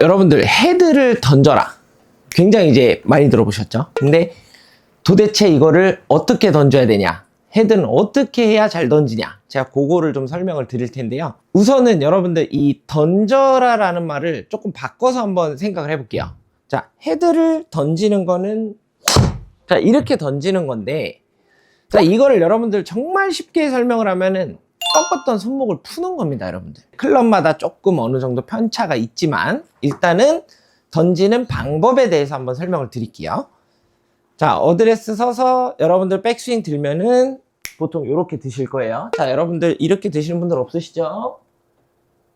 여러분들 헤드를 던져라. 굉장히 이제 많이 들어보셨죠? 근데 도대체 이거를 어떻게 던져야 되냐? 헤드는 어떻게 해야 잘 던지냐? 제가 그거를 좀 설명을 드릴 텐데요. 우선은 여러분들 이 던져라 라는 말을 조금 바꿔서 한번 생각을 해볼게요. 자, 헤드를 던지는 거는 자, 이렇게 던지는 건데, 자, 이거를 여러분들 정말 쉽게 설명을 하면은 꺾었던 손목을 푸는 겁니다, 여러분들. 클럽마다 조금 어느 정도 편차가 있지만 일단은 던지는 방법에 대해서 한번 설명을 드릴게요. 자, 어드레스 서서 여러분들 백스윙 들면은 보통 이렇게 드실 거예요. 자, 여러분들 이렇게 드시는 분들 없으시죠?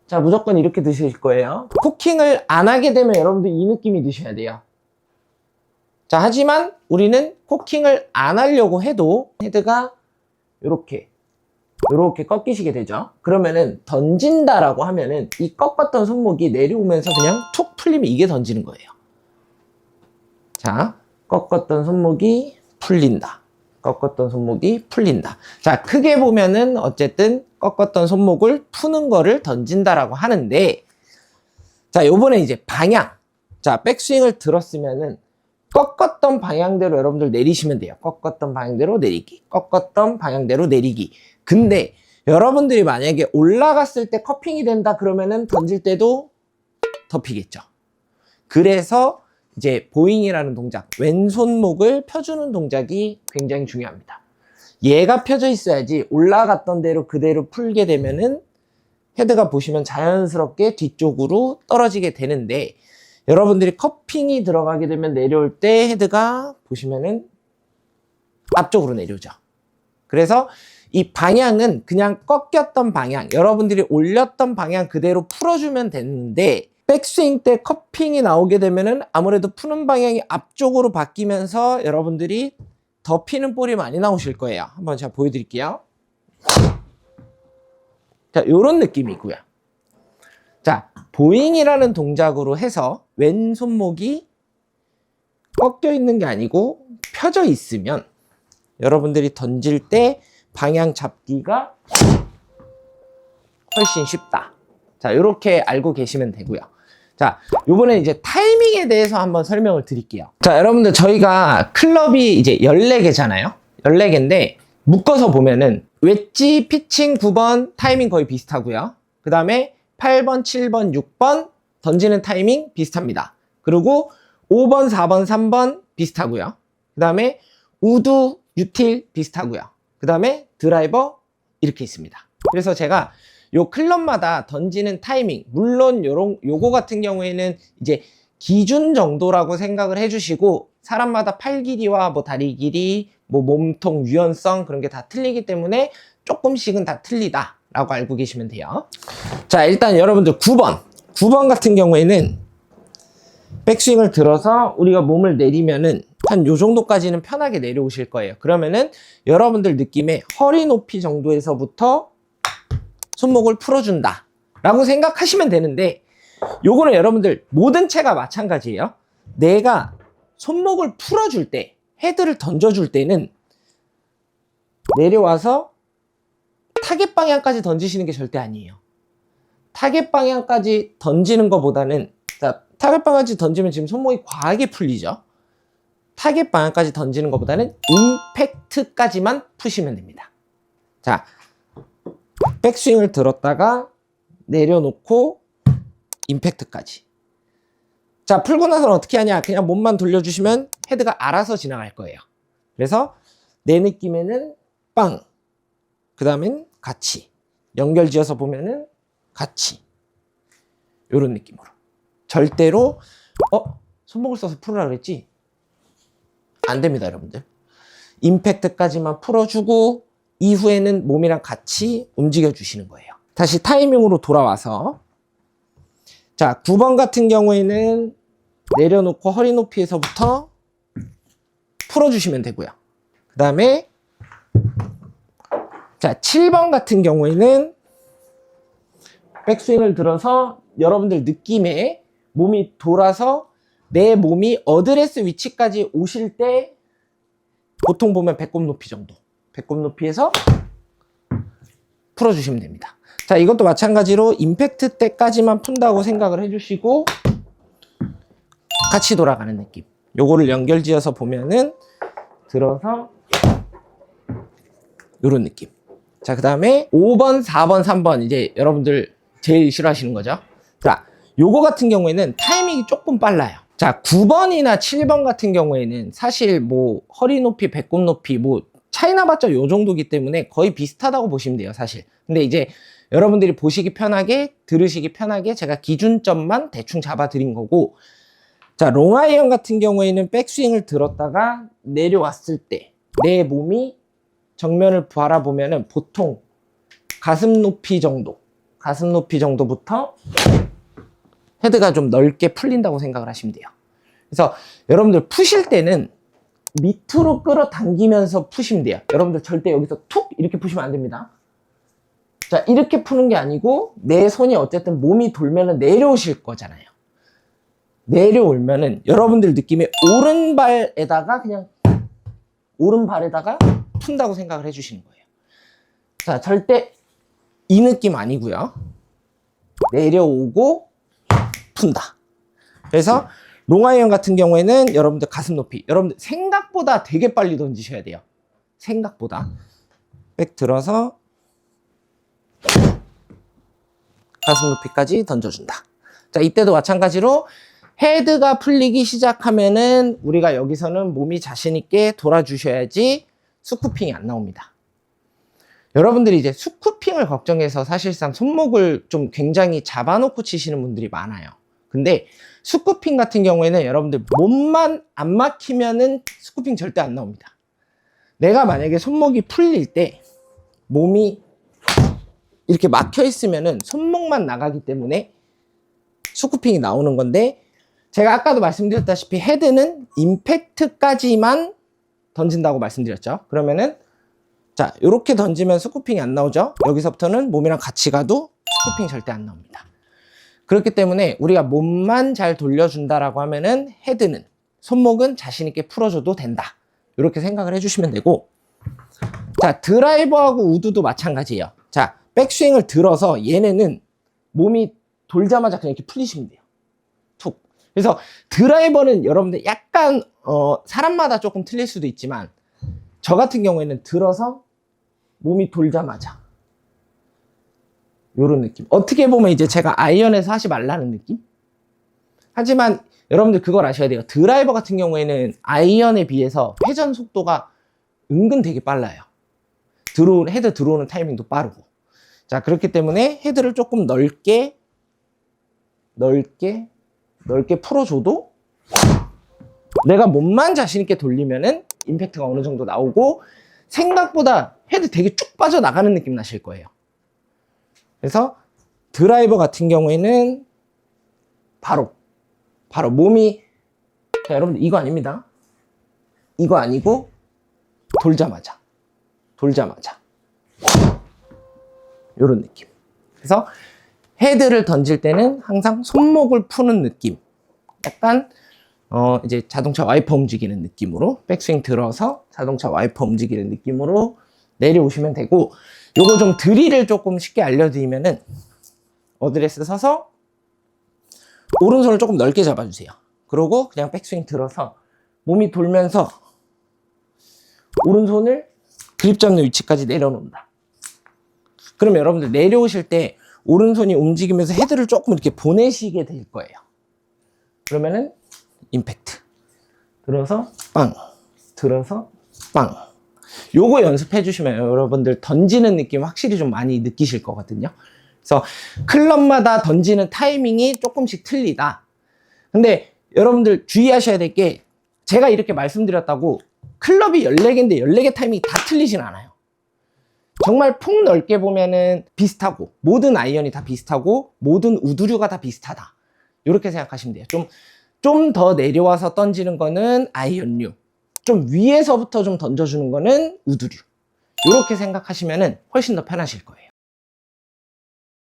자, 무조건 이렇게 드실 거예요. 코킹을 안 하게 되면 여러분들 이 느낌이 드셔야 돼요. 자, 하지만 우리는 코킹을 안 하려고 해도 헤드가 이렇게 꺾이시게 되죠. 그러면은 던진다라고 하면은 이 꺾었던 손목이 내려오면서 그냥 툭 풀리면 이게 던지는 거예요. 자, 꺾었던 손목이 풀린다. 꺾었던 손목이 풀린다. 자, 크게 보면은 어쨌든 꺾었던 손목을 푸는 거를 던진다라고 하는데, 자, 요번에 이제 방향. 자, 백스윙을 들었으면은 꺾었던 방향대로 여러분들 내리시면 돼요. 꺾었던 방향대로 내리기. 꺾었던 방향대로 내리기. 근데 여러분들이 만약에 올라갔을 때 커핑이 된다 그러면은 던질 때도 덮이겠죠. 그래서 이제 보잉이라는 동작, 왼손목을 펴주는 동작이 굉장히 중요합니다. 얘가 펴져 있어야지 올라갔던 대로 그대로 풀게 되면은 헤드가 보시면 자연스럽게 뒤쪽으로 떨어지게 되는데, 여러분들이 커핑이 들어가게 되면 내려올 때 헤드가 보시면은 앞쪽으로 내려오죠. 그래서 이 방향은 그냥 꺾였던 방향, 여러분들이 올렸던 방향 그대로 풀어주면 되는데, 백스윙 때 커핑이 나오게 되면은 아무래도 푸는 방향이 앞쪽으로 바뀌면서 여러분들이 덮이는 볼이 많이 나오실 거예요. 한번 제가 보여드릴게요. 자, 요런 느낌이고요. 자, 보잉이라는 동작으로 해서 왼손목이 꺾여 있는 게 아니고 펴져 있으면 여러분들이 던질 때 방향 잡기가 훨씬 쉽다. 자, 이렇게 알고 계시면 되고요. 자, 요번에 이제 타이밍에 대해서 한번 설명을 드릴게요. 자, 여러분들 저희가 클럽이 이제 14개잖아요. 14개인데 묶어서 보면은 웨지, 피칭 9번 타이밍 거의 비슷하고요. 그 다음에 8번, 7번, 6번 던지는 타이밍 비슷합니다. 그리고 5번, 4번, 3번 비슷하고요. 그 다음에 우드, 유틸 비슷하고요. 그 다음에 드라이버 이렇게 있습니다. 그래서 제가 요 클럽마다 던지는 타이밍, 물론 요거 같은 경우에는 이제 기준 정도라고 생각을 해주시고, 사람마다 팔 길이와 뭐 다리 길이, 뭐 몸통 유연성 그런 게 다 틀리기 때문에 조금씩은 다 틀리다 라고 알고 계시면 돼요. 자, 일단 여러분들 9번 같은 경우에는 백스윙을 들어서 우리가 몸을 내리면은 한 요 정도까지는 편하게 내려오실 거예요. 그러면은 여러분들 느낌에 허리 높이 정도에서부터 손목을 풀어준다 라고 생각하시면 되는데, 요거는 여러분들 모든 채가 마찬가지예요. 내가 손목을 풀어줄 때, 헤드를 던져줄 때는 내려와서 타겟 방향까지 던지시는 게 절대 아니에요. 타겟 방향까지 던지는 것보다는, 자, 타겟 방향까지 던지면 지금 손목이 과하게 풀리죠. 타겟 방향까지 던지는 것보다는 임팩트까지만 푸시면 됩니다. 자, 백스윙을 들었다가 내려놓고 임팩트까지. 자, 풀고 나서는 어떻게 하냐? 그냥 몸만 돌려주시면 헤드가 알아서 지나갈 거예요. 그래서 내 느낌에는 빵, 그 다음엔 같이 연결 지어서 보면은 같이, 요런 느낌으로. 절대로 손목을 써서 풀으라 그랬지? 안 됩니다, 여러분들. 임팩트까지만 풀어주고 이후에는 몸이랑 같이 움직여 주시는 거예요. 다시 타이밍으로 돌아와서, 자, 9번 같은 경우에는 내려놓고 허리 높이에서부터 풀어주시면 되고요. 그 다음에 자, 7번 같은 경우에는 백스윙을 들어서 여러분들 느낌에 몸이 돌아서 내 몸이 어드레스 위치까지 오실 때 보통 보면 배꼽 높이 정도, 배꼽 높이에서 풀어주시면 됩니다. 자, 이것도 마찬가지로 임팩트 때까지만 푼다고 생각을 해주시고, 같이 돌아가는 느낌. 요거를 연결지어서 보면은 들어서 요런 느낌. 자, 그 다음에 5번, 4번, 3번 이제 여러분들 제일 싫어하시는 거죠. 자, 요거 같은 경우에는 타이밍이 조금 빨라요. 자, 9번이나 7번 같은 경우에는 사실 뭐 허리 높이, 배꼽 높이 뭐 차이나 봤자 요 정도기 때문에 거의 비슷하다고 보시면 돼요, 사실. 근데 이제 여러분들이 보시기 편하게, 들으시기 편하게 제가 기준점만 대충 잡아 드린 거고, 자, 롱아이언 같은 경우에는 백스윙을 들었다가 내려왔을 때 내 몸이 정면을 바라보면은 보통 가슴 높이 정도부터 헤드가 좀 넓게 풀린다고 생각을 하시면 돼요. 그래서 여러분들 푸실 때는 밑으로 끌어당기면서 푸시면 돼요. 여러분들 절대 여기서 툭 이렇게 푸시면 안 됩니다. 자, 이렇게 푸는 게 아니고 내 손이 어쨌든 몸이 돌면은 내려오실 거잖아요. 내려오면은 여러분들 느낌에 오른발에다가 그냥 오른발에다가 푼다고 생각을 해주시는 거예요. 자, 절대 이 느낌 아니고요. 내려오고 푼다. 그래서 롱아이언 같은 경우에는 여러분들 가슴 높이, 여러분들 생각보다 되게 빨리 던지셔야 돼요. 생각보다. 백 들어서 가슴 높이까지 던져준다. 자, 이때도 마찬가지로 헤드가 풀리기 시작하면은 우리가 여기서는 몸이 자신 있게 돌아주셔야지 스쿠핑이 안 나옵니다. 여러분들이 이제 스쿠핑을 걱정해서 사실상 손목을 좀 굉장히 잡아놓고 치시는 분들이 많아요. 근데 스쿠핑 같은 경우에는 여러분들 몸만 안 막히면은 스쿠핑 절대 안 나옵니다. 내가 만약에 손목이 풀릴 때 몸이 이렇게 막혀 있으면은 손목만 나가기 때문에 스쿠핑이 나오는 건데, 제가 아까도 말씀드렸다시피 헤드는 임팩트까지만 던진다고 말씀드렸죠. 그러면은 자, 이렇게 던지면 스쿠핑이 안 나오죠. 여기서부터는 몸이랑 같이 가도 스쿠핑 절대 안 나옵니다. 그렇기 때문에 우리가 몸만 잘 돌려준다라고 하면은 헤드는, 손목은 자신 있게 풀어줘도 된다. 이렇게 생각을 해주시면 되고, 자, 드라이버하고 우드도 마찬가지예요. 자, 백스윙을 들어서 얘네는 몸이 돌자마자 그냥 이렇게 풀리시면 돼요. 툭. 그래서 드라이버는 여러분들 약간 사람마다 조금 틀릴 수도 있지만, 저 같은 경우에는 들어서 몸이 돌자마자 요런 느낌. 어떻게 보면 이제 제가 아이언에서 하지 말라는 느낌? 하지만 여러분들 그걸 아셔야 돼요. 드라이버 같은 경우에는 아이언에 비해서 회전 속도가 은근 되게 빨라요. 헤드 들어오는 타이밍도 빠르고. 자, 그렇기 때문에 헤드를 조금 넓게 풀어줘도 내가 몸만 자신있게 돌리면은 임팩트가 어느 정도 나오고, 생각보다 헤드 되게 쭉 빠져나가는 느낌 나실 거예요. 그래서 드라이버 같은 경우에는 바로 몸이, 자, 여러분들 이거 아닙니다. 이거 아니고 돌자마자 요런 느낌. 그래서 헤드를 던질 때는 항상 손목을 푸는 느낌, 약간 이제 자동차 와이퍼 움직이는 느낌으로, 백스윙 들어서 자동차 와이퍼 움직이는 느낌으로 내려오시면 되고, 요거 좀 드릴을 조금 쉽게 알려드리면은 어드레스 서서 오른손을 조금 넓게 잡아주세요. 그리고 그냥 백스윙 들어서 몸이 돌면서 오른손을 그립 잡는 위치까지 내려놓는다. 그럼 여러분들 내려오실 때 오른손이 움직이면서 헤드를 조금 이렇게 보내시게 될 거예요. 그러면은 임팩트. 들어서 빵. 들어서 빵. 요거 연습해 주시면 여러분들 던지는 느낌 확실히 좀 많이 느끼실 거거든요. 그래서 클럽마다 던지는 타이밍이 조금씩 틀리다. 근데 여러분들 주의하셔야 될 게, 제가 이렇게 말씀드렸다고 클럽이 14개인데 14개 타이밍이 다 틀리진 않아요. 정말 폭넓게 보면은 비슷하고, 모든 아이언이 다 비슷하고, 모든 우드류가 다 비슷하다. 이렇게 생각하시면 돼요. 좀 더 내려와서 던지는 거는 아이언류, 좀 위에서부터 좀 던져주는 거는 우드류. 이렇게 생각하시면은 훨씬 더 편하실 거예요.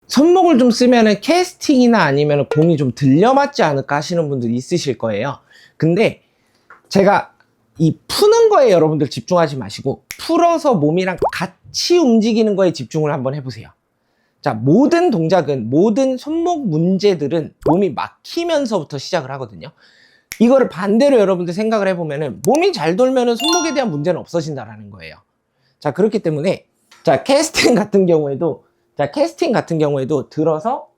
손목을 좀 쓰면은 캐스팅이나 아니면 공이 좀 들려맞지 않을까 하시는 분들이 있으실 거예요. 근데 제가 이 푸는 거에 여러분들 집중하지 마시고, 풀어서 몸이랑 같이 움직이는 거에 집중을 한번 해보세요. 자, 모든 동작은, 모든 손목 문제들은 몸이 막히면서부터 시작을 하거든요. 이거를 반대로 여러분들 생각을 해보면은 몸이 잘 돌면은 손목에 대한 문제는 없어진다라는 거예요. 자, 그렇기 때문에 자, 캐스팅 같은 경우에도 들어서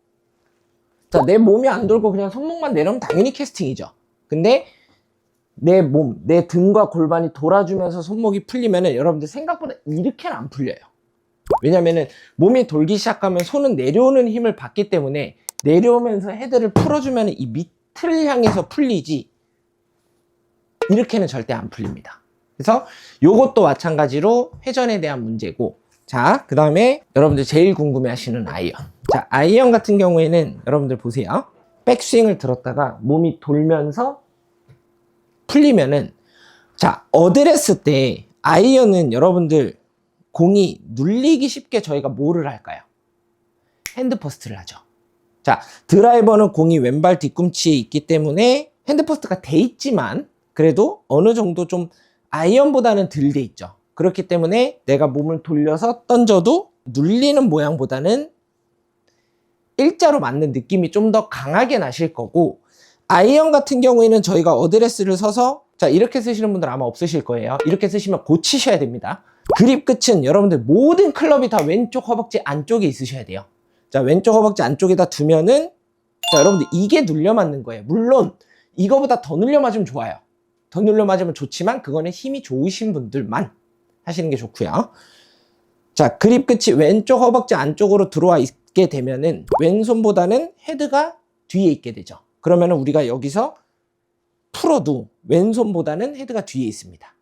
자, 내 몸이 안 돌고 그냥 손목만 내려면 당연히 캐스팅이죠. 근데 내 몸, 내 등과 골반이 돌아주면서 손목이 풀리면은 여러분들 생각보다 이렇게는 안 풀려요. 왜냐면은 몸이 돌기 시작하면 손은 내려오는 힘을 받기 때문에 내려오면서 헤드를 풀어주면 이 밑을 향해서 풀리지 이렇게는 절대 안 풀립니다. 그래서 요것도 마찬가지로 회전에 대한 문제고, 자, 그 다음에 여러분들 제일 궁금해 하시는 아이언. 자, 아이언 같은 경우에는 여러분들 보세요. 백스윙을 들었다가 몸이 돌면서 풀리면은, 자, 어드레스 때 아이언은 여러분들 공이 눌리기 쉽게 저희가 뭐를 할까요? 핸드 퍼스트를 하죠. 자, 드라이버는 공이 왼발 뒤꿈치에 있기 때문에 핸드 퍼스트가 돼 있지만 그래도 어느 정도 좀 아이언보다는 덜 돼 있죠. 그렇기 때문에 내가 몸을 돌려서 던져도 눌리는 모양보다는 일자로 맞는 느낌이 좀 더 강하게 나실 거고, 아이언 같은 경우에는 저희가 어드레스를 서서, 자, 이렇게 쓰시는 분들 아마 없으실 거예요. 이렇게 쓰시면 고치셔야 됩니다. 그립 끝은 여러분들 모든 클럽이 다 왼쪽 허벅지 안쪽에 있으셔야 돼요. 자, 왼쪽 허벅지 안쪽에다 두면은, 자, 여러분들 이게 눌려 맞는 거예요. 물론 이거보다 더 눌려 맞으면 좋아요. 더 눌려 맞으면 좋지만 그거는 힘이 좋으신 분들만 하시는 게 좋고요. 자, 그립 끝이 왼쪽 허벅지 안쪽으로 들어와 있게 되면은 왼손보다는 헤드가 뒤에 있게 되죠. 그러면은 우리가 여기서 풀어도 왼손보다는 헤드가 뒤에 있습니다.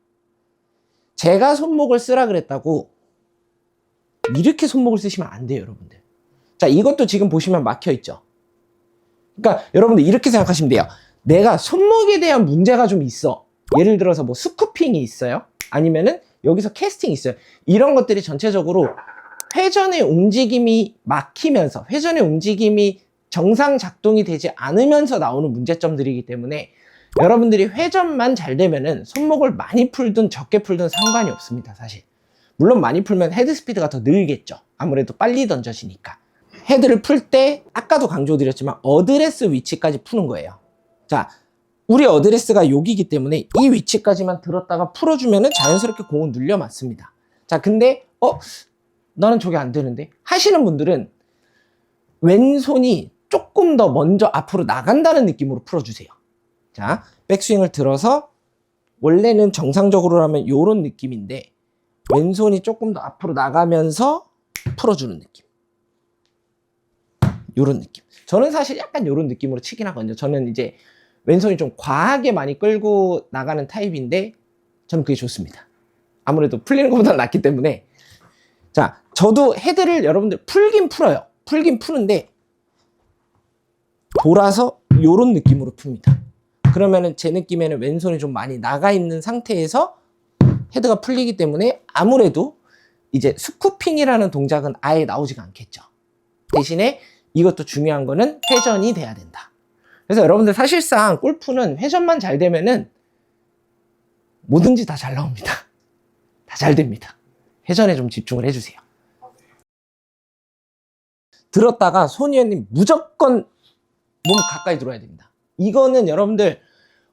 제가 손목을 쓰라 그랬다고 이렇게 손목을 쓰시면 안 돼요, 여러분들. 자, 이것도 지금 보시면 막혀 있죠. 그러니까 여러분들 이렇게 생각하시면 돼요. 내가 손목에 대한 문제가 좀 있어. 예를 들어서 뭐 스쿠핑이 있어요. 아니면은 여기서 캐스팅이 있어요. 이런 것들이 전체적으로 회전의 움직임이 막히면서, 회전의 움직임이 정상 작동이 되지 않으면서 나오는 문제점들이기 때문에 여러분들이 회전만 잘 되면은 손목을 많이 풀든 적게 풀든 상관이 없습니다, 사실. 물론 많이 풀면 헤드 스피드가 더 늘겠죠. 아무래도 빨리 던져지니까. 헤드를 풀 때 아까도 강조드렸지만 어드레스 위치까지 푸는 거예요. 자, 우리 어드레스가 여기이기 때문에 이 위치까지만 들었다가 풀어주면은 자연스럽게 공은 눌려 맞습니다. 자, 근데 나는 저게 안 되는데 하시는 분들은 왼손이 조금 더 먼저 앞으로 나간다는 느낌으로 풀어주세요. 자, 백스윙을 들어서 원래는 정상적으로 하면 이런 느낌인데 왼손이 조금 더 앞으로 나가면서 풀어주는 느낌. 이런 느낌. 저는 사실 약간 이런 느낌으로 치긴 하거든요. 저는 이제 왼손이 좀 과하게 많이 끌고 나가는 타입인데 저는 그게 좋습니다. 아무래도 풀리는 것보다 낫기 때문에. 자, 저도 헤드를 여러분들 풀긴 풀어요. 풀긴 푸는데 돌아서 이런 느낌으로 풉니다. 그러면은 제 느낌에는 왼손이 좀 많이 나가 있는 상태에서 헤드가 풀리기 때문에 아무래도 이제 스쿠핑이라는 동작은 아예 나오지가 않겠죠. 대신에 이것도 중요한 거는 회전이 돼야 된다. 그래서 여러분들 사실상 골프는 회전만 잘 되면은 뭐든지 다 잘 나옵니다. 다 잘 됩니다. 회전에 좀 집중을 해주세요. 들었다가 손위원님 무조건 몸 가까이 들어야 됩니다. 이거는 여러분들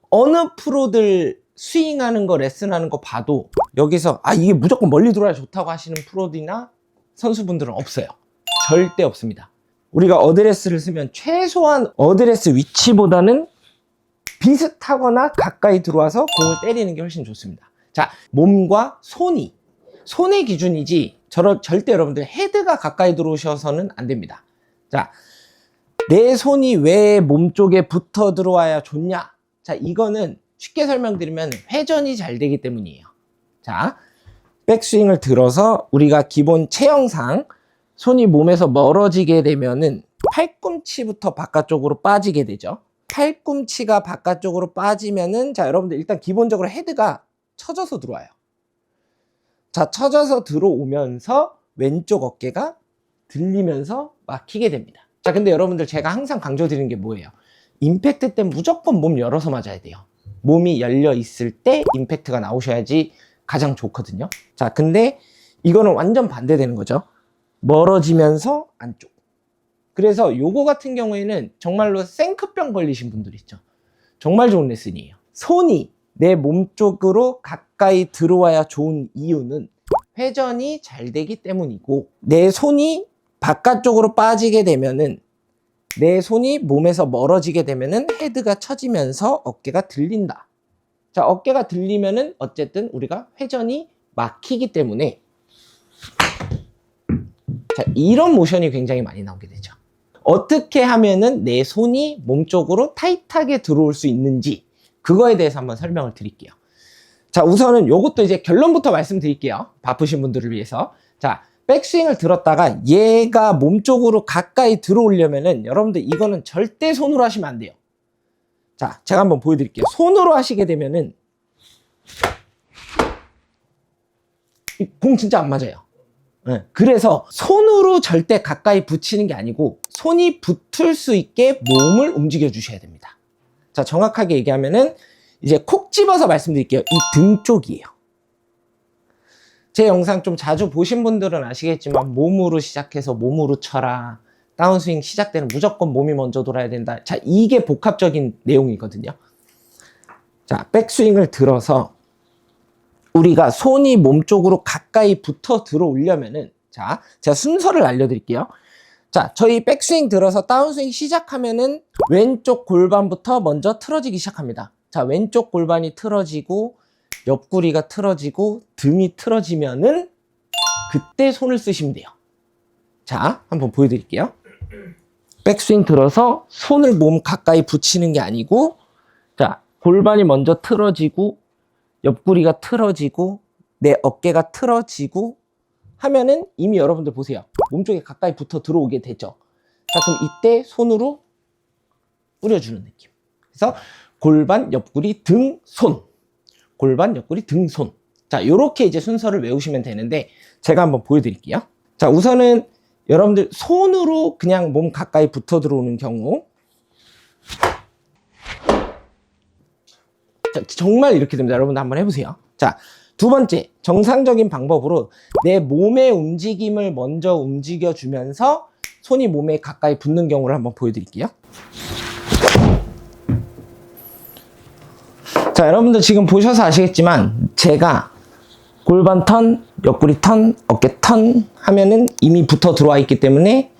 어느 프로들 스윙하는 거, 레슨하는 거 봐도 여기서 이게 무조건 멀리 들어야 좋다고 하시는 프로들이나 선수분들은 없어요. 절대 없습니다. 우리가 어드레스를 쓰면 최소한 어드레스 위치보다는 비슷하거나 가까이 들어와서 공을 때리는 게 훨씬 좋습니다. 자, 몸과 손의 기준이지 절대 여러분들 헤드가 가까이 들어오셔서는 안 됩니다. 자, 내 손이 왜 몸 쪽에 붙어 들어와야 좋냐? 자, 이거는 쉽게 설명드리면 회전이 잘 되기 때문이에요. 자, 백스윙을 들어서 우리가 기본 체형상 손이 몸에서 멀어지게 되면은 팔꿈치부터 바깥쪽으로 빠지게 되죠. 팔꿈치가 바깥쪽으로 빠지면은, 자, 여러분들 일단 기본적으로 헤드가 처져서 들어와요. 자, 처져서 들어오면서 왼쪽 어깨가 들리면서 막히게 됩니다. 자, 근데 여러분들 제가 항상 강조드리는 게 뭐예요? 임팩트 때 무조건 몸 열어서 맞아야 돼요. 몸이 열려 있을 때 임팩트가 나오셔야지 가장 좋거든요. 자, 근데 이거는 완전 반대되는 거죠. 멀어지면서 안쪽. 그래서 요거 같은 경우에는 정말로 생크병 걸리신 분들 있죠. 정말 좋은 레슨이에요. 손이 내 몸 쪽으로 가까이 들어와야 좋은 이유는 회전이 잘 되기 때문이고, 내 손이 바깥쪽으로 빠지게 되면은, 내 손이 몸에서 멀어지게 되면은 헤드가 처지면서 어깨가 들린다. 자, 어깨가 들리면은 어쨌든 우리가 회전이 막히기 때문에, 자, 이런 모션이 굉장히 많이 나오게 되죠. 어떻게 하면은 내 손이 몸 쪽으로 타이트하게 들어올 수 있는지, 그거에 대해서 한번 설명을 드릴게요. 자, 우선은 요것도 이제 결론부터 말씀드릴게요. 바쁘신 분들을 위해서. 자, 백스윙을 들었다가 얘가 몸 쪽으로 가까이 들어오려면은 여러분들 이거는 절대 손으로 하시면 안 돼요. 자, 제가 한번 보여드릴게요. 손으로 하시게 되면은 공 진짜 안 맞아요. 네. 그래서 손으로 절대 가까이 붙이는 게 아니고 손이 붙을 수 있게 몸을 움직여 주셔야 됩니다. 자, 정확하게 얘기하면은 이제 콕 집어서 말씀드릴게요. 이 등 쪽이에요. 제 영상 좀 자주 보신 분들은 아시겠지만 몸으로 시작해서 몸으로 쳐라, 다운스윙 시작되는 무조건 몸이 먼저 돌아야 된다. 자, 이게 복합적인 내용이거든요. 자, 백스윙을 들어서 우리가 손이 몸 쪽으로 가까이 붙어 들어오려면은, 자, 제가 순서를 알려드릴게요. 자, 저희 백스윙 들어서 다운스윙 시작하면은 왼쪽 골반부터 먼저 틀어지기 시작합니다. 자, 왼쪽 골반이 틀어지고 옆구리가 틀어지고 등이 틀어지면은 그때 손을 쓰시면 돼요. 자, 한번 보여드릴게요. 백스윙 들어서 손을 몸 가까이 붙이는 게 아니고, 자, 골반이 먼저 틀어지고 옆구리가 틀어지고 내 어깨가 틀어지고 하면은 이미 여러분들 보세요. 몸쪽에 가까이 붙어 들어오게 되죠. 자, 그럼 이때 손으로 뿌려주는 느낌. 그래서 골반, 옆구리, 등, 손. 골반, 옆구리, 등, 손. 자, 요렇게 이제 순서를 외우시면 되는데 제가 한번 보여드릴게요. 자, 우선은 여러분들 손으로 그냥 몸 가까이 붙어 들어오는 경우, 자, 정말 이렇게 됩니다. 여러분들 한번 해보세요. 자, 두 번째, 정상적인 방법으로 내 몸의 움직임을 먼저 움직여주면서 손이 몸에 가까이 붙는 경우를 한번 보여드릴게요. 자, 여러분들 지금 보셔서 아시겠지만 제가 골반 턴, 옆구리 턴, 어깨 턴 하면은 이미 붙어 들어와 있기 때문에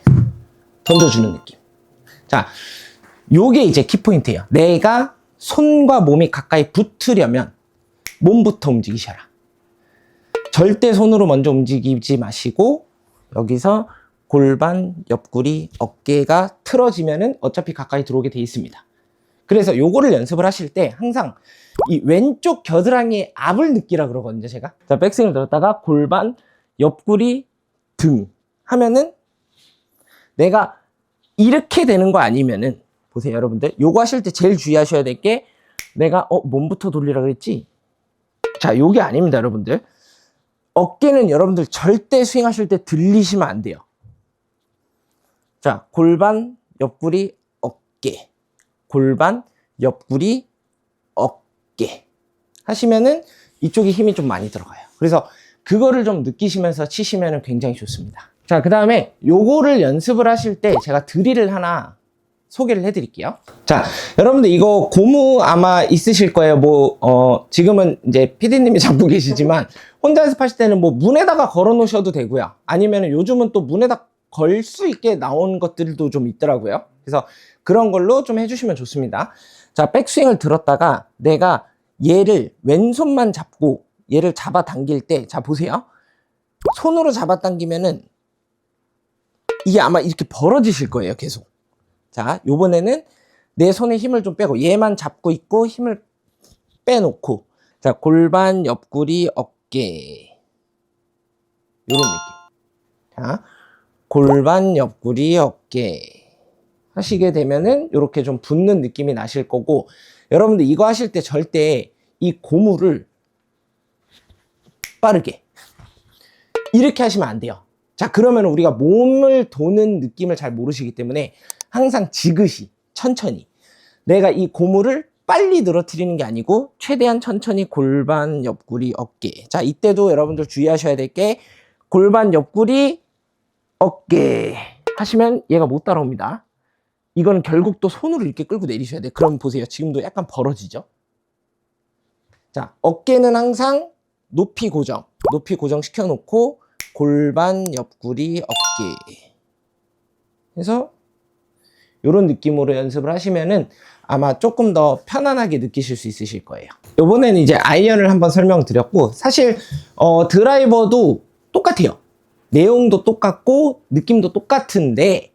던져주는 느낌. 자, 요게 이제 키포인트예요. 내가 손과 몸이 가까이 붙으려면 몸부터 움직이셔라. 절대 손으로 먼저 움직이지 마시고 여기서 골반, 옆구리, 어깨가 틀어지면은 어차피 가까이 들어오게 돼 있습니다. 그래서 요거를 연습을 하실 때 항상 이 왼쪽 겨드랑이의 압을 느끼라 그러거든요, 제가. 자, 백스윙을 들었다가 골반, 옆구리, 등 하면은 내가 이렇게 되는 거 아니면은, 보세요, 여러분들. 요거 하실 때 제일 주의하셔야 될 게, 내가 몸부터 돌리라 그랬지? 자, 요게 아닙니다, 여러분들. 어깨는 여러분들 절대 스윙하실 때 들리시면 안 돼요. 자, 골반, 옆구리, 어깨. 골반, 옆구리, 어깨 하시면은 이쪽에 힘이 좀 많이 들어가요. 그래서 그거를 좀 느끼시면서 치시면은 굉장히 좋습니다. 자, 그 다음에 요거를 연습을 하실 때 제가 드릴을 하나 소개를 해드릴게요. 자, 여러분들 이거 고무 아마 있으실 거예요. 지금은 이제 PD님이 잡고 계시지만 혼자 연습하실 때는 문에다가 걸어 놓으셔도 되고요. 아니면은 요즘은 또 문에다 걸 수 있게 나온 것들도 좀 있더라고요. 그래서 그런 걸로 좀 해주시면 좋습니다. 자, 백스윙을 들었다가 내가 얘를 왼손만 잡고 얘를 잡아 당길 때, 자, 보세요. 손으로 잡아 당기면은 이게 아마 이렇게 벌어지실 거예요, 계속. 자, 요번에는 내 손에 힘을 좀 빼고 얘만 잡고 있고 힘을 빼놓고, 자, 골반, 옆구리, 어깨 요런 느낌. 자, 골반, 옆구리, 어깨 하시게 되면은 이렇게 좀 붙는 느낌이 나실 거고, 여러분들 이거 하실 때 절대 이 고무를 빠르게 이렇게 하시면 안 돼요. 자, 그러면 우리가 몸을 도는 느낌을 잘 모르시기 때문에 항상 지그시 천천히, 내가 이 고무를 빨리 늘어뜨리는 게 아니고 최대한 천천히 골반, 옆구리, 어깨. 자, 이때도 여러분들 주의하셔야 될 게, 골반, 옆구리, 어깨 하시면 얘가 못 따라옵니다. 이거는 결국 또 손으로 이렇게 끌고 내리셔야 돼. 그럼 보세요. 지금도 약간 벌어지죠? 자, 어깨는 항상 높이 고정 시켜놓고 골반, 옆구리, 어깨 해서 이런 느낌으로 연습을 하시면은 아마 조금 더 편안하게 느끼실 수 있으실 거예요. 이번에는 이제 아이언을 한번 설명드렸고, 사실 드라이버도 똑같아요. 내용도 똑같고 느낌도 똑같은데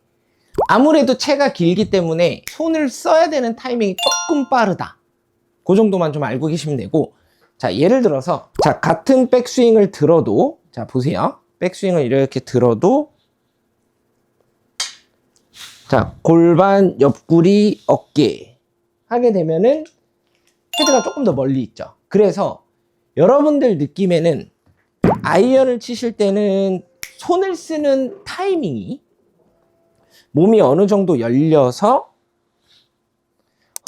아무래도 채가 길기 때문에 손을 써야 되는 타이밍이 조금 빠르다. 그 정도만 좀 알고 계시면 되고, 자, 예를 들어서 자, 같은 백스윙을 들어도, 자, 보세요. 백스윙을 이렇게 들어도, 자, 골반, 옆구리, 어깨 하게 되면은 헤드가 조금 더 멀리 있죠. 그래서 여러분들 느낌에는 아이언을 치실 때는 손을 쓰는 타이밍이 몸이 어느 정도 열려서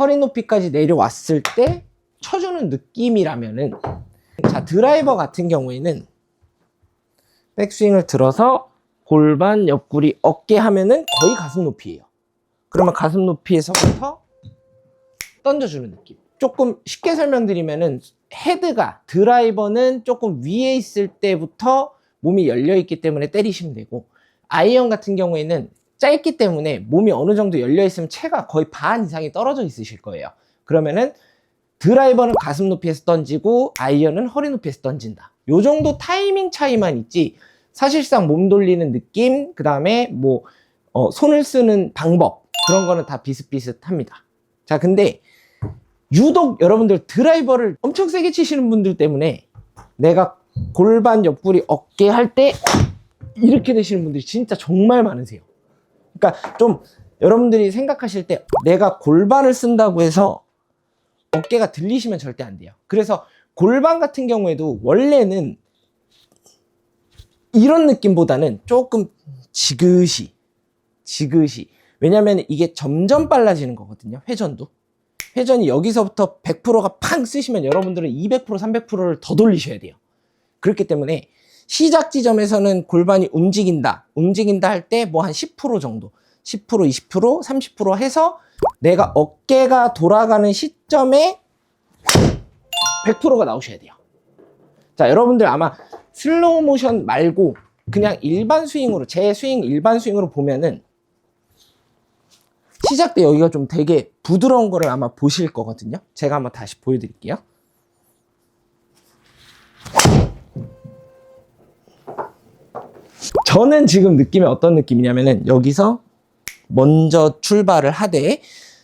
허리 높이까지 내려왔을 때 쳐주는 느낌이라면은, 자, 드라이버 같은 경우에는 백스윙을 들어서 골반, 옆구리, 어깨 하면은 거의 가슴 높이에요. 그러면 가슴 높이에서부터 던져주는 느낌. 조금 쉽게 설명드리면은 헤드가, 드라이버는 조금 위에 있을 때부터 몸이 열려있기 때문에 때리시면 되고, 아이언 같은 경우에는 짧기 때문에 몸이 어느 정도 열려있으면 채가 거의 반 이상이 떨어져 있으실 거예요. 그러면은 드라이버는 가슴 높이에서 던지고 아이언은 허리 높이에서 던진다. 요 정도 타이밍 차이만 있지, 사실상 몸 돌리는 느낌, 그 다음에 뭐 손을 쓰는 방법, 그런 거는 다 비슷비슷합니다. 자, 근데 유독 여러분들 드라이버를 엄청 세게 치시는 분들 때문에 내가 골반, 옆구리, 어깨 할 때 이렇게 되시는 분들이 진짜 정말 많으세요. 그러니까 좀 여러분들이 생각하실 때 내가 골반을 쓴다고 해서 어깨가 들리시면 절대 안 돼요. 그래서 골반 같은 경우에도 원래는 이런 느낌보다는 조금 지그시, 왜냐면 이게 점점 빨라지는 거거든요. 회전이 여기서부터 100%가 팡 쓰시면 여러분들은 200%, 300%를 더 돌리셔야 돼요. 그렇기 때문에 시작 지점에서는 골반이 움직인다 할 때 뭐 한 10% 정도, 10%, 20%, 30% 해서 내가 어깨가 돌아가는 시점에 100%가 나오셔야 돼요. 자, 여러분들 아마 슬로우 모션 말고 그냥 일반 스윙으로, 제 스윙 일반 스윙으로 보면은 시작 때 여기가 좀 되게 부드러운 거를 아마 보실 거거든요. 제가 한번 다시 보여드릴게요. 저는 지금 느낌이 어떤 느낌이냐면은 여기서 먼저 출발을 하되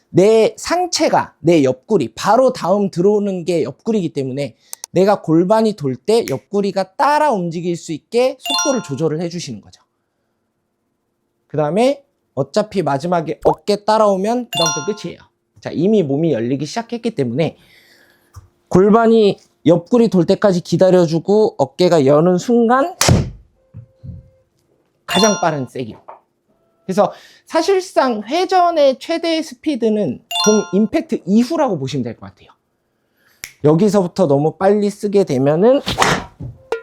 내 상체가, 내 옆구리, 바로 다음 들어오는 게 옆구리이기 때문에 내가 골반이 돌 때 옆구리가 따라 움직일 수 있게 속도를 조절을 해주시는 거죠. 그 다음에 어차피 마지막에 어깨 따라오면 그 다음부터 끝이에요. 자, 이미 몸이 열리기 시작했기 때문에 골반이 옆구리 돌 때까지 기다려주고 어깨가 여는 순간 가장 빠른 세기로. 그래서 사실상 회전의 최대 스피드는 공 임팩트 이후라고 보시면 될 것 같아요. 여기서부터 너무 빨리 쓰게 되면은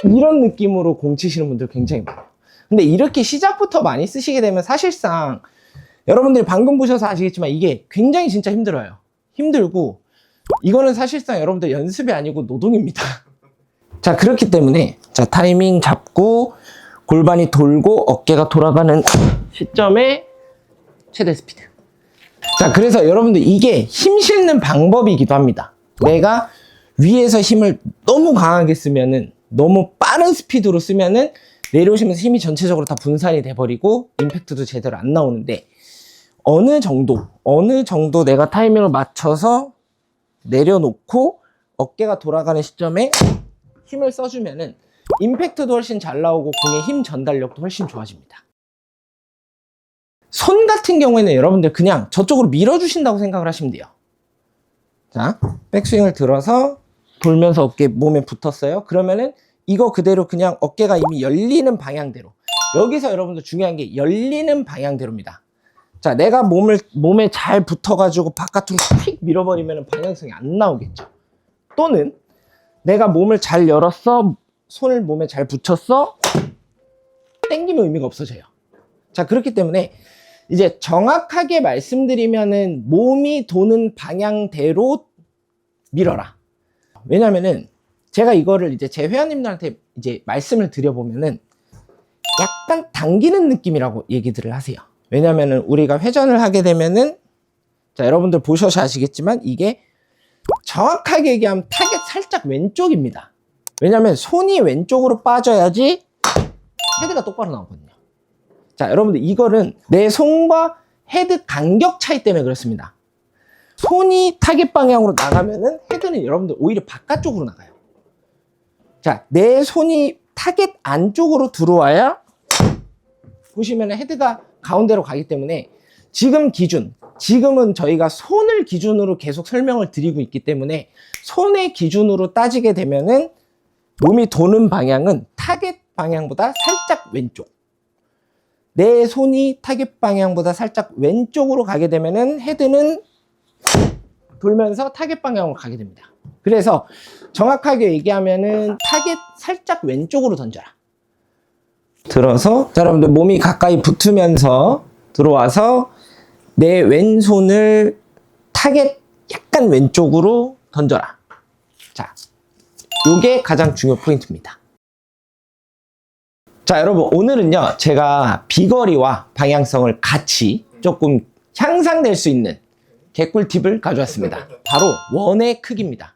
이런 느낌으로 공 치시는 분들 굉장히 많아요. 근데 이렇게 시작부터 많이 쓰시게 되면 사실상 여러분들이 방금 보셔서 아시겠지만 이게 굉장히 진짜 힘들어요. 힘들고 이거는 사실상 여러분들 연습이 아니고 노동입니다. 자, 그렇기 때문에 자, 타이밍 잡고 골반이 돌고 어깨가 돌아가는 시점에 최대 스피드. 자, 그래서 여러분들 이게 힘 실는 방법이기도 합니다. 내가 위에서 힘을 너무 강하게 쓰면은, 너무 빠른 스피드로 쓰면은 내려오시면서 힘이 전체적으로 다 분산이 돼버리고 임팩트도 제대로 안 나오는데, 어느 정도 내가 타이밍을 맞춰서 내려놓고 어깨가 돌아가는 시점에 힘을 써주면은 임팩트도 훨씬 잘 나오고 공의 힘 전달력도 훨씬 좋아집니다. 손 같은 경우에는 여러분들 그냥 저쪽으로 밀어주신다고 생각을 하시면 돼요. 자, 백스윙을 들어서 돌면서 어깨 몸에 붙었어요. 그러면은 이거 그대로 그냥 어깨가 이미 열리는 방향대로. 여기서 여러분들 중요한 게 열리는 방향대로입니다. 자, 내가 몸에 잘 붙어가지고 바깥으로 휙 밀어버리면 방향성이 안 나오겠죠. 또는 내가 몸을 잘 열었어, 손을 몸에 잘 붙였어, 땡기면 의미가 없어져요. 자, 그렇기 때문에 이제 정확하게 말씀드리면은 몸이 도는 방향대로 밀어라. 왜냐면은 제가 이거를 이제 제 회원님들한테 이제 말씀을 드려보면은 약간 당기는 느낌이라고 얘기들을 하세요. 왜냐면은 우리가 회전을 하게 되면은, 자, 여러분들 보셔서 아시겠지만 이게 정확하게 얘기하면 타겟 살짝 왼쪽입니다. 왜냐면 손이 왼쪽으로 빠져야지 헤드가 똑바로 나오거든요. 자, 여러분들 이거는 내 손과 헤드 간격 차이 때문에 그렇습니다. 손이 타겟 방향으로 나가면은 헤드는 여러분들 오히려 바깥쪽으로 나가요. 자, 내 손이 타겟 안쪽으로 들어와야 보시면 헤드가 가운데로 가기 때문에 지금은 저희가 손을 기준으로 계속 설명을 드리고 있기 때문에 손의 기준으로 따지게 되면은 몸이 도는 방향은 타겟 방향보다 살짝 왼쪽. 내 손이 타겟 방향보다 살짝 왼쪽으로 가게 되면은 헤드는 돌면서 타겟 방향으로 가게 됩니다. 그래서 정확하게 얘기하면은 타겟 살짝 왼쪽으로 던져라. 들어서, 자, 여러분들 몸이 가까이 붙으면서 들어와서 내 왼손을 타겟 약간 왼쪽으로 던져라. 자, 요게 가장 중요 포인트입니다. 자, 여러분 오늘은요 제가 비거리와 방향성을 같이 조금 향상될 수 있는 개꿀팁을 가져왔습니다. 바로 원의 크기입니다.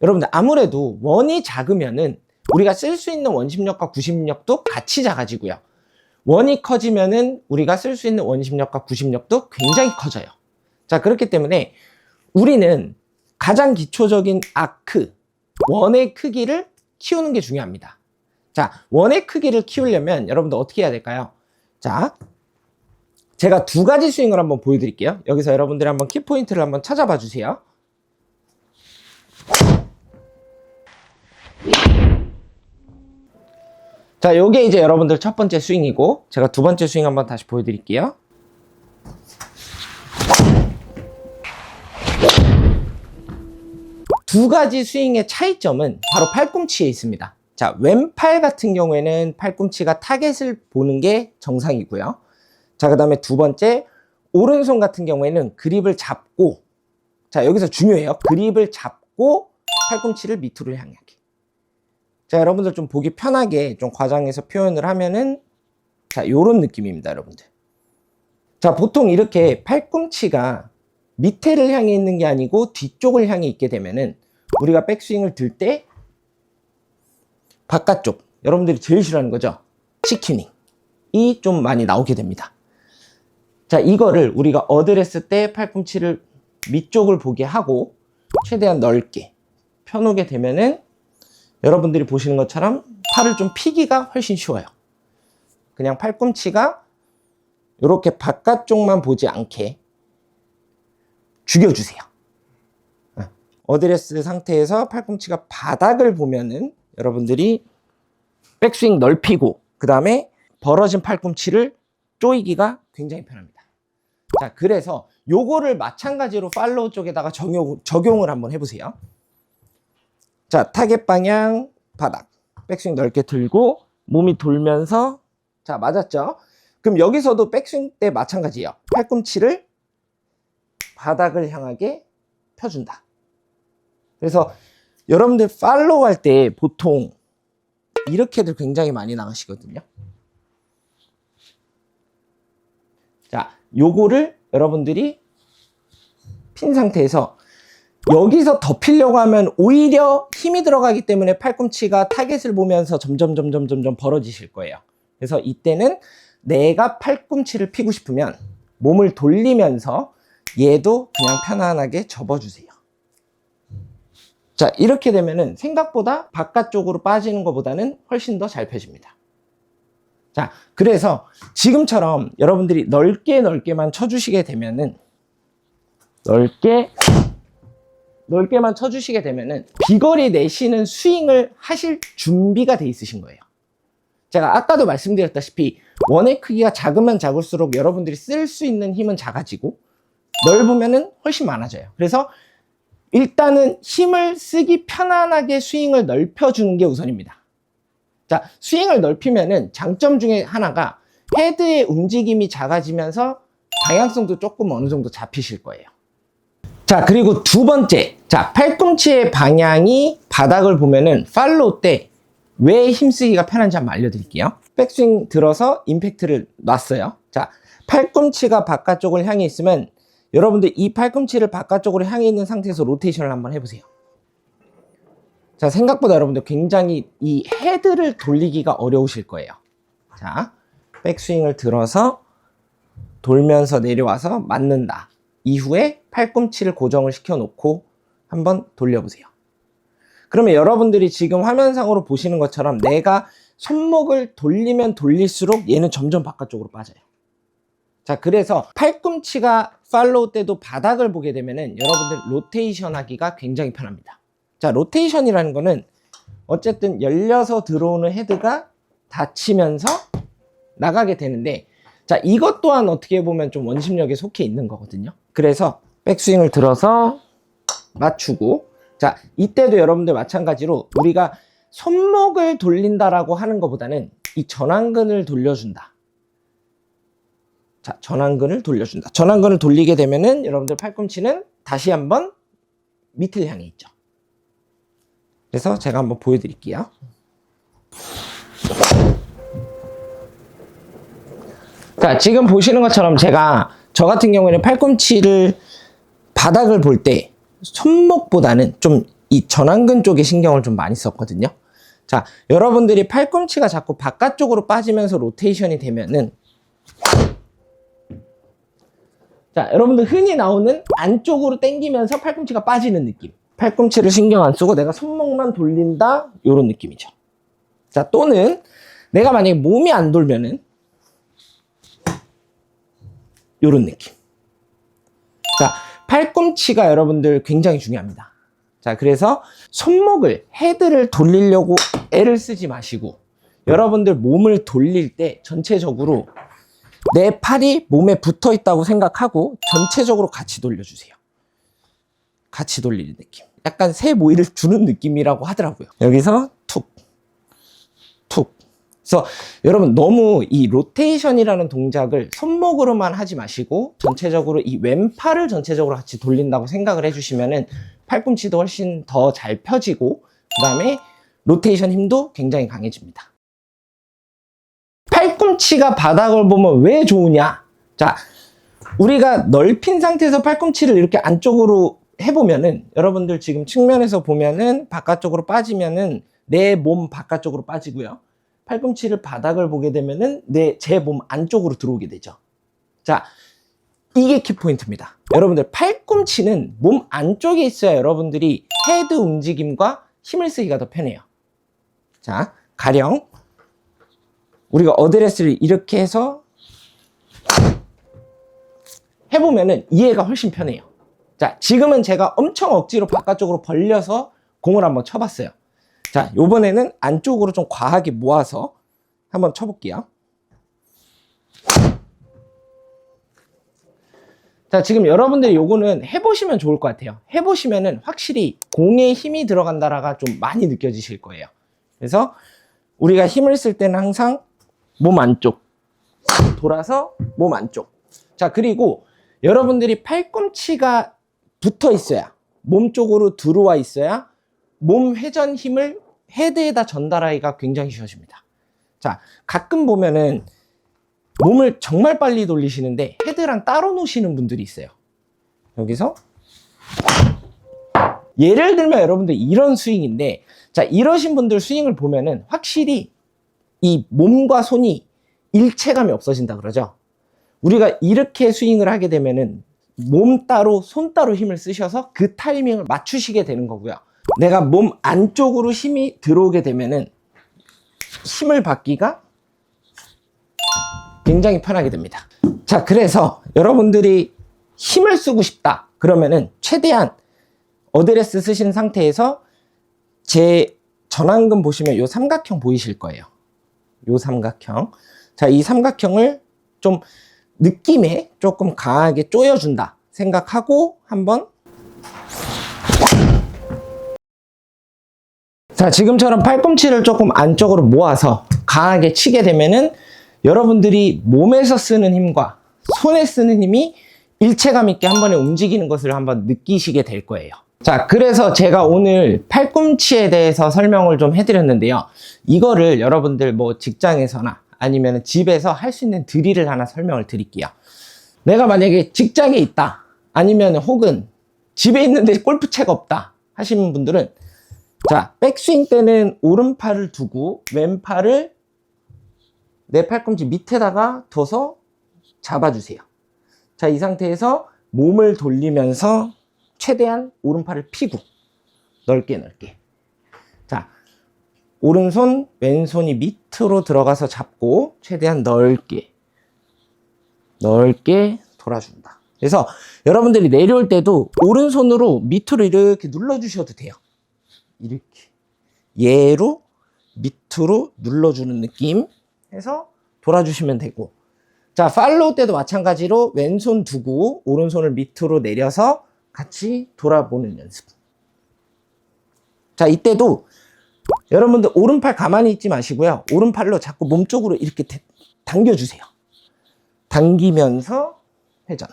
여러분들 아무래도 원이 작으면은 우리가 쓸 수 있는 원심력과 구심력도 같이 작아지고요. 원이 커지면은 우리가 쓸 수 있는 원심력과 구심력도 굉장히 커져요. 자, 그렇기 때문에 우리는 가장 기초적인 아크, 원의 크기를 키우는 게 중요합니다. 자, 원의 크기를 키우려면 여러분들 어떻게 해야 될까요? 자, 제가 두 가지 스윙을 한번 보여드릴게요. 여기서 여러분들이 한번 키포인트를 한번 찾아봐 주세요. 자, 요게 이제 여러분들 첫 번째 스윙이고, 제가 두 번째 스윙 한번 다시 보여드릴게요. 두 가지 스윙의 차이점은 바로 팔꿈치에 있습니다. 자, 왼팔 같은 경우에는 팔꿈치가 타겟을 보는 게 정상이고요. 자, 그 다음에 두 번째, 오른손 같은 경우에는 그립을 잡고, 자, 여기서 중요해요. 그립을 잡고 팔꿈치를 밑으로 향하게. 자, 여러분들 좀 보기 편하게 좀 과장해서 표현을 하면은, 자, 요런 느낌입니다, 여러분들. 자, 보통 이렇게 팔꿈치가 밑에를 향해 있는 게 아니고 뒤쪽을 향해 있게 되면은 우리가 백스윙을 들 때 바깥쪽, 여러분들이 제일 싫어하는 거죠. 치큐닝이 좀 많이 나오게 됩니다. 자, 이거를 우리가 어드레스 때 팔꿈치를 밑쪽을 보게 하고 최대한 넓게 펴놓게 되면은 여러분들이 보시는 것처럼 팔을 좀 피기가 훨씬 쉬워요. 그냥 팔꿈치가 이렇게 바깥쪽만 보지 않게 죽여주세요. 어드레스 상태에서 팔꿈치가 바닥을 보면은 여러분들이 백스윙 넓히고 그 다음에 벌어진 팔꿈치를 조이기가 굉장히 편합니다. 자, 그래서 요거를 마찬가지로 팔로우 쪽에다가 적용을 한번 해보세요. 자, 타겟 방향 바닥, 백스윙 넓게 들고 몸이 돌면서, 자, 맞았죠? 그럼 여기서도 백스윙 때 마찬가지예요. 팔꿈치를 바닥을 향하게 펴준다. 그래서 여러분들 팔로우 할 때 보통 이렇게들 굉장히 많이 나가시거든요. 자, 요거를 여러분들이 핀 상태에서 여기서 더 피려고 하면 오히려 힘이 들어가기 때문에 팔꿈치가 타겟을 보면서 점점 벌어지실 거예요. 그래서 이때는 내가 팔꿈치를 피고 싶으면 몸을 돌리면서 얘도 그냥 편안하게 접어주세요. 자, 이렇게 되면은 생각보다 바깥쪽으로 빠지는 것보다는 훨씬 더 잘 펴집니다. 자, 그래서 지금처럼 여러분들이 넓게만 쳐주시게 되면은 넓게만 쳐주시게 되면은 비거리 내시는 스윙을 하실 준비가 돼 있으신 거예요. 제가 아까도 말씀드렸다시피 원의 크기가 작으면 작을수록 여러분들이 쓸 수 있는 힘은 작아지고 넓으면은 훨씬 많아져요. 그래서 일단은 힘을 쓰기 편안하게 스윙을 넓혀주는 게 우선입니다. 자, 스윙을 넓히면은 장점 중에 하나가 헤드의 움직임이 작아지면서 방향성도 조금 어느 정도 잡히실 거예요. 자, 그리고 두 번째. 자, 팔꿈치의 방향이 바닥을 보면은 팔로우 때 왜 힘쓰기가 편한지 한번 알려드릴게요. 백스윙 들어서 임팩트를 놨어요. 자, 팔꿈치가 바깥쪽을 향해 있으면 여러분들 이 팔꿈치를 바깥쪽으로 향해 있는 상태에서 로테이션을 한번 해보세요. 자, 생각보다 여러분들 굉장히 이 헤드를 돌리기가 어려우실 거예요. 자, 백스윙을 들어서 돌면서 내려와서 맞는다. 이후에 팔꿈치를 고정을 시켜 놓고 한번 돌려보세요. 그러면 여러분들이 지금 화면상으로 보시는 것처럼 내가 손목을 돌리면 돌릴수록 얘는 점점 바깥쪽으로 빠져요. 자, 그래서 팔꿈치가 팔로우 때도 바닥을 보게 되면은 여러분들 로테이션 하기가 굉장히 편합니다. 자, 로테이션이라는 거는 어쨌든 열려서 들어오는 헤드가 닫히면서 나가게 되는데, 자, 이것 또한 어떻게 보면 좀 원심력에 속해 있는 거거든요. 그래서 백스윙을 들어서 맞추고, 자, 이때도 여러분들 마찬가지로 우리가 손목을 돌린다라고 하는 것보다는 이 전완근을 돌려준다. 자, 전완근을 돌려준다. 전완근을 돌리게 되면은 여러분들 팔꿈치는 다시 한번 밑을 향해 있죠. 그래서 제가 한번 보여드릴게요. 자, 지금 보시는 것처럼 제가 저 같은 경우에는 팔꿈치를 바닥을 볼 때 손목보다는 좀 이 전완근 쪽에 신경을 좀 많이 썼거든요. 자, 여러분들이 팔꿈치가 자꾸 바깥쪽으로 빠지면서 로테이션이 되면은, 자, 여러분들 흔히 나오는 안쪽으로 당기면서 팔꿈치가 빠지는 느낌. 팔꿈치를 신경 안 쓰고 내가 손목만 돌린다, 요런 느낌이죠. 자, 또는 내가 만약에 몸이 안 돌면은 요런 느낌. 자, 팔꿈치가 여러분들 굉장히 중요합니다. 자, 그래서 손목을, 헤드를 돌리려고 애를 쓰지 마시고 여러분들 몸을 돌릴 때 전체적으로 내 팔이 몸에 붙어 있다고 생각하고 전체적으로 같이 돌려주세요. 같이 돌리는 느낌. 약간 새 모이를 주는 느낌이라고 하더라고요. 여기서 툭, 툭. 그래서 여러분 너무 이 로테이션이라는 동작을 손목으로만 하지 마시고 전체적으로 이 왼팔을 전체적으로 같이 돌린다고 생각을 해주시면은 팔꿈치도 훨씬 더 잘 펴지고 그 다음에 로테이션 힘도 굉장히 강해집니다. 팔꿈치가 바닥을 보면 왜 좋으냐? 자, 우리가 넓힌 상태에서 팔꿈치를 이렇게 안쪽으로 해보면은 여러분들 지금 측면에서 보면은 바깥쪽으로 빠지면은 내 몸 바깥쪽으로 빠지고요. 팔꿈치를 바닥을 보게 되면은 제 몸 안쪽으로 들어오게 되죠. 자, 이게 키포인트입니다. 여러분들 팔꿈치는 몸 안쪽에 있어야 여러분들이 헤드 움직임과 힘을 쓰기가 더 편해요. 자, 가령 우리가 어드레스를 이렇게 해서 해보면은 이해가 훨씬 편해요. 자, 지금은 제가 엄청 억지로 바깥쪽으로 벌려서 공을 한번 쳐봤어요. 자, 요번에는 안쪽으로 좀 과하게 모아서 한번 쳐볼게요. 자, 지금 여러분들이 요거는 해보시면 좋을 것 같아요. 해보시면은 확실히 공에 힘이 들어간다라가 좀 많이 느껴지실 거예요. 그래서 우리가 힘을 쓸 때는 항상 몸 안쪽, 돌아서 몸 안쪽. 자, 그리고 여러분들이 팔꿈치가 붙어 있어야, 몸 쪽으로 들어와 있어야 몸 회전 힘을 헤드에다 전달하기가 굉장히 쉬워집니다. 자, 가끔 보면은 몸을 정말 빨리 돌리시는데 헤드랑 따로 놓으시는 분들이 있어요. 여기서 예를 들면 여러분들 이런 스윙인데, 자, 이러신 분들 스윙을 보면은 확실히 이 몸과 손이 일체감이 없어진다 그러죠. 우리가 이렇게 스윙을 하게 되면은 몸 따로 손 따로 힘을 쓰셔서 그 타이밍을 맞추시게 되는 거고요. 내가 몸 안쪽으로 힘이 들어오게 되면은 힘을 받기가 굉장히 편하게 됩니다. 자, 그래서 여러분들이 힘을 쓰고 싶다 그러면은 최대한 어드레스 쓰신 상태에서 제 전완근 보시면 요 삼각형 보이실 거예요. 요 삼각형. 자, 이 삼각형을 좀 느낌에 조금 강하게 조여준다 생각하고 한번, 자, 지금처럼 팔꿈치를 조금 안쪽으로 모아서 강하게 치게 되면은 여러분들이 몸에서 쓰는 힘과 손에 쓰는 힘이 일체감 있게 한 번에 움직이는 것을 한번 느끼시게 될 거예요. 자, 그래서 제가 오늘 팔꿈치에 대해서 설명을 좀 해드렸는데요. 이거를 여러분들 뭐 직장에서나 아니면 집에서 할 수 있는 드릴을 하나 설명을 드릴게요. 내가 만약에 직장에 있다, 아니면 혹은 집에 있는데 골프채가 없다 하시는 분들은, 자, 백스윙 때는 오른팔을 두고 왼팔을 내 팔꿈치 밑에다가 둬서 잡아주세요. 자, 이 상태에서 몸을 돌리면서 최대한 오른팔을 피고 넓게. 자, 오른손, 왼손이 밑으로 들어가서 잡고 최대한 넓게 돌아준다. 그래서 여러분들이 내려올 때도 오른손으로 밑으로 이렇게 눌러주셔도 돼요. 이렇게. 얘로 밑으로 눌러주는 느낌 해서 돌아주시면 되고, 자, 팔로우 때도 마찬가지로 왼손 두고 오른손을 밑으로 내려서 같이 돌아보는 연습. 자, 이때도 여러분들 오른팔 가만히 있지 마시고요. 오른팔로 자꾸 몸쪽으로 이렇게 당겨주세요. 당기면서 회전.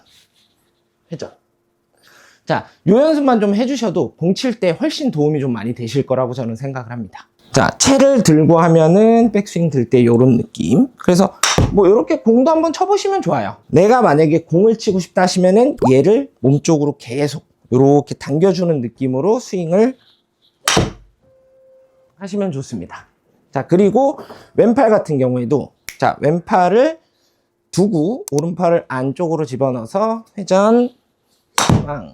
자, 요 연습만 좀 해주셔도 공 칠 때 훨씬 도움이 좀 많이 되실 거라고 저는 생각을 합니다. 자, 채를 들고 하면은 백스윙 들 때 요런 느낌. 그래서 뭐 이렇게 공도 한번 쳐보시면 좋아요. 내가 만약에 공을 치고 싶다 하시면은 얘를 몸쪽으로 계속 이렇게 당겨주는 느낌으로 스윙을 하시면 좋습니다. 자, 그리고 왼팔 같은 경우에도, 자, 왼팔을 두고 오른팔을 안쪽으로 집어넣어서 회전, 빵.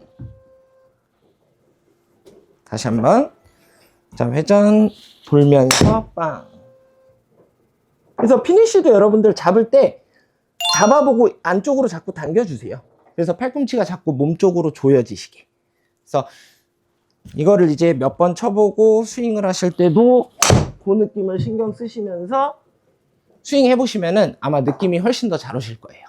다시 한번. 자, 회전 돌면서 빵. 그래서 피니쉬도 여러분들 잡을 때 잡아보고 안쪽으로 자꾸 당겨주세요. 그래서 팔꿈치가 자꾸 몸쪽으로 조여지시게. 그래서 이거를 이제 몇 번 쳐보고 스윙을 하실 때도 그 느낌을 신경 쓰시면서 스윙 해보시면은 아마 느낌이 훨씬 더 잘 오실 거예요.